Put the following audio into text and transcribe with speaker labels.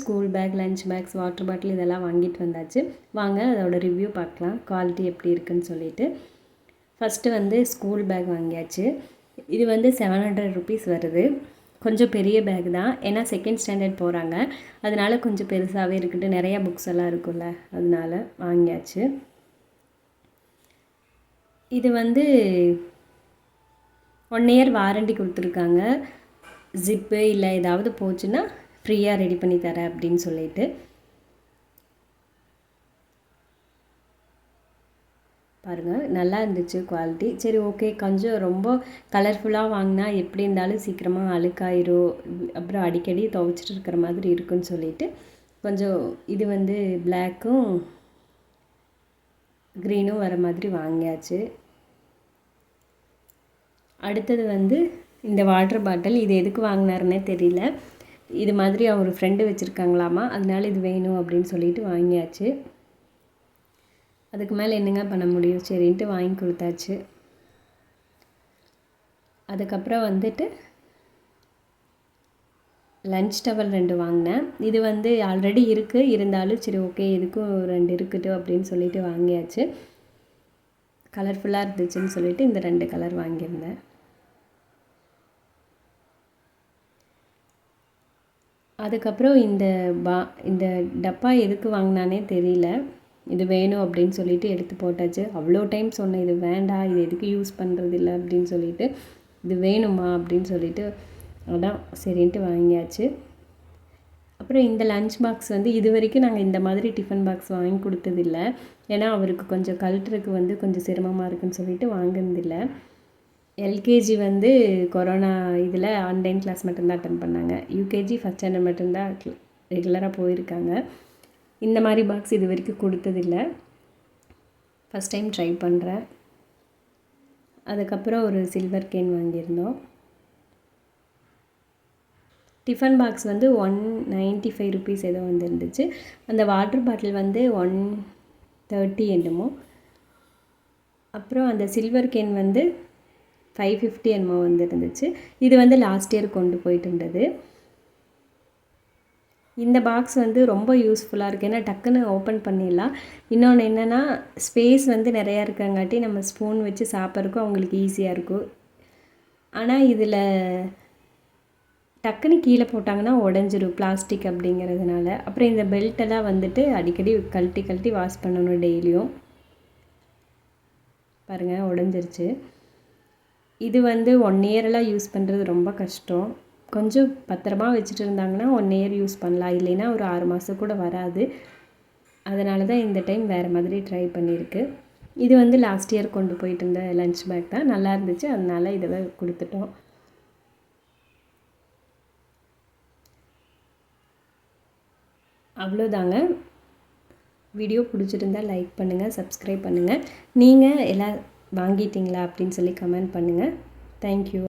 Speaker 1: School bag, lunch packs, water bottle இதெல்லாம் வாங்கிட்டு வந்தாச்சு. வாங்க அதோட ரிவ்யூ பார்க்கலாம், குவாலிட்டி எப்படி இருக்குன்னு சொல்லிட்டு. ஃபஸ்ட்டு வந்து ஸ்கூல் பேக் வாங்கியாச்சு. இது வந்து 700 ருபீஸ் வருது. கொஞ்சம் பெரிய பேக் தான், ஏன்னா செகண்ட் ஸ்டாண்டர்ட் போகிறாங்க, அதனால கொஞ்சம் பெருசாகவே இருக்கட்டும், நிறையா புக்ஸ் எல்லாம் இருக்குல்ல, அதனால வாங்கியாச்சு. இது வந்து 1 இயர் வாரண்டி கொடுத்துருக்காங்க. ஜிப்பு இல்லை ஏதாவது போச்சுன்னா ஃப்ரீயாக ரெடி பண்ணி தரேன் அப்படின்னு சொல்லிட்டு. பாருங்கள், நல்லா இருந்துச்சு குவாலிட்டி. சரி ஓகே, கொஞ்சம் ரொம்ப கலர்ஃபுல்லாக வாங்கினா எப்படி இருந்தாலும் சீக்கிரமாக அழுக்காயிரும், அப்புறம் அடிக்கடி துவைச்சிட்டு இருக்கிற மாதிரி இருக்குன்னு சொல்லிட்டு கொஞ்சம் இது வந்து பிளாக்கும் க்ரீனும் வர மாதிரி வாங்கியாச்சு. அடுத்தது வந்து இந்த வாட்டர் பாட்டில். இது எதுக்கு வாங்கினாருன்னே தெரியல. இது மாதிரி அவர் ஃப்ரெண்டு வச்சுருக்காங்களாமா, அதனால இது வேணும் அப்படின்னு சொல்லிட்டு வாங்கியாச்சு. அதுக்கு மேலே என்னங்க பண்ண முடியும், சரின்ட்டு வாங்கி கொடுத்தாச்சு. அதுக்கப்புறம் வந்துட்டு லன்ச் டவல் 2 வாங்கினேன். இது வந்து ஆல்ரெடி இருக்குது, இருந்தாலும் சரி ஓகே இதுக்கும் 2 இருக்கட்டும் அப்படின்னு சொல்லிட்டு வாங்கியாச்சு. கலர்ஃபுல்லாக இருந்துச்சுன்னு சொல்லிட்டு இந்த 2 கலர் வாங்கியிருந்தேன். அதுக்கப்புறம் இந்த டப்பா எதுக்கு வாங்கினானே தெரியல. இது வேணும் அப்படின்னு சொல்லிட்டு எடுத்து போட்டாச்சு. அவ்வளோ டைம் சொன்னேன் இது வேண்டாம், இது எதுக்கு யூஸ் பண்ணுறது இல்லை அப்படின்னு சொல்லிட்டு, இது வேணுமா அப்படின்னு சொல்லிட்டு அதான் சரின்ட்டு வாங்கியாச்சு. அப்புறம் இந்த லன்ச் பாக்ஸ் வந்து இது வரைக்கும் நாங்கள் இந்த மாதிரி டிஃபன் பாக்ஸ் வாங்கி கொடுத்ததில்லை, ஏன்னா அவருக்கு கொஞ்சம் கழட்டுறதுக்கு வந்து கொஞ்சம் சிரமமாக இருக்குன்னு சொல்லிட்டு வாங்கினதில்லை. எல்கேஜி வந்து கொரோனா இதில் ஆன்லைன் கிளாஸ் மட்டும்தான் அட்டன் பண்ணாங்க. யூகேஜி ஃபஸ்ட் ஸ்டாண்டர்ட் மட்டும்தான் ரெகுலராக போயிருக்காங்க. இந்த மாதிரி பாக்ஸ் இது வரைக்கும் கொடுத்ததில்லை, ஃபஸ்ட் டைம் ட்ரை பண்ணுறேன். அதுக்கப்புறம் ஒரு சில்வர் கேன் வாங்கியிருந்தோம். டிஃபன் பாக்ஸ் வந்து 195 ருபீஸ் ஏதோ வந்துருந்துச்சு. அந்த வாட்டர் பாட்டில் வந்து 130 என்னமோ. அப்புறம் அந்த சில்வர் கேன் வந்து 550 என்னமோ வந்துருந்துச்சு. இது வந்து லாஸ்ட் இயர் கொண்டு போயிட்டு இருந்தது. இந்த பாக்ஸ் வந்து ரொம்ப யூஸ்ஃபுல்லாக இருக்குது, ஏன்னா டக்குன்னு ஓப்பன் பண்ணிடலாம். இன்னொன்று என்னென்னா ஸ்பேஸ் வந்து நிறையா இருக்கங்காட்டி நம்ம ஸ்பூன் வச்சு சாப்பிட்றதுக்கும் அவங்களுக்கு ஈஸியாக இருக்கும். ஆனால் இதில் டக்குன்னு கீழே போட்டாங்கன்னா உடஞ்சிரும், பிளாஸ்டிக் அப்படிங்கிறதுனால. அப்புறம் இந்த பெல்ட்டெல்லாம் வந்துட்டு அடிக்கடி கழட்டி வாஷ் பண்ணணும் டெய்லியும். பாருங்கள், உடஞ்சிருச்சு. இது வந்து 1 இயரெல்லாம் யூஸ் பண்ணுறது ரொம்ப கஷ்டம். கொஞ்சம் பத்திரமா வச்சுட்டு இருந்தாங்கன்னா 1 இயர் யூஸ் பண்ணலாம், இல்லைன்னா ஒரு 6 மாதம் கூட வராது. அதனால தான் இந்த டைம் வேறு மாதிரி ட்ரை பண்ணியிருக்கு. இது வந்து லாஸ்ட் இயர் கொண்டு போயிட்டு இருந்த லன்ச் பேக் தான், நல்லா இருந்துச்சு, அதனால இதை கொடுத்துட்டோம். அவ்வளோதாங்க. வீடியோ பிடிச்சிருந்தால் லைக் பண்ணுங்கள், சப்ஸ்கிரைப் பண்ணுங்கள். நீங்கள் எல்லாம் வாங்கிட்டீங்களா அப்படின்னு சொல்லி கமெண்ட் பண்ணுங்கள். தேங்க்யூ.